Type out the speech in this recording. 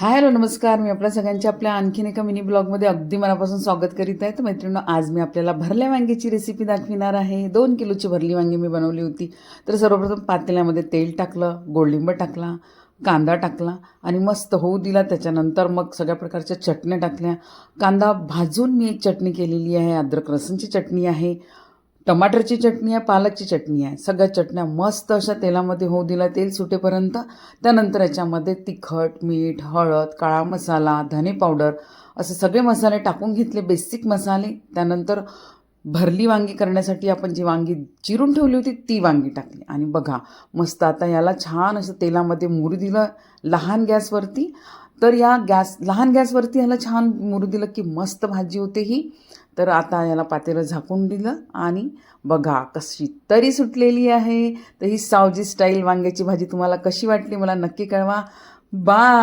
Hi hello नमस्कार. मी आपल्या सगळ्यांच्या आपल्या आणखीन एका मिनी ब्लॉगमध्ये अगदी मनापासून स्वागत करीत आहे. तर मैत्रिणींनो, आज मी आपल्याला भरल्या वांग्याची रेसिपी दाखविणार आहे. 2 किलोची भरली वांगी मी बनवली होती. तर सर्वप्रथम पातेल्यामध्ये तेल टाकलं, गोडलिंब टाकला, कांदा टाकला आणि मस्त होऊ दिला. त्याच्यानंतर मग सगळ्या प्रकारच्या चटण्या टाकल्या. कांदा भाजून मी एक चटणी केलेली आहे, अद्रक लसूणची चटणी आहे, टमाटरची चटणी आहे, पालकची चटणी आहे. सगळ्या चटण्या मस्त अशा तेलामध्ये होऊ दिला, तेल सुटेपर्यंत. त्यानंतर याच्यामध्ये तिखट, मीठ, हळद, काळा मसाला, धने पावडर असे सगळे मसाले टाकून घेतले, बेसिक मसाले. त्यानंतर भरली वांगी करण्यासाठी आपण जी वांगी चिरून ठेवली होती ती वांगी टाकली आणि बघा मस्त आता याला छान असं तेलामध्ये मुरू दिलं लहान गॅसवरती. तर या लहान गॅसवरती याला छान मुरू दिलं की मस्त भाजी होते ही. तर आता याला पातेलं झाकून दिलं आणि बघा कशी तरी सुटलेली आहे. तर ही सावजी स्टाईल वांग्याची भाजी तुम्हाला कशी वाटली मला नक्की कळवा. बाय.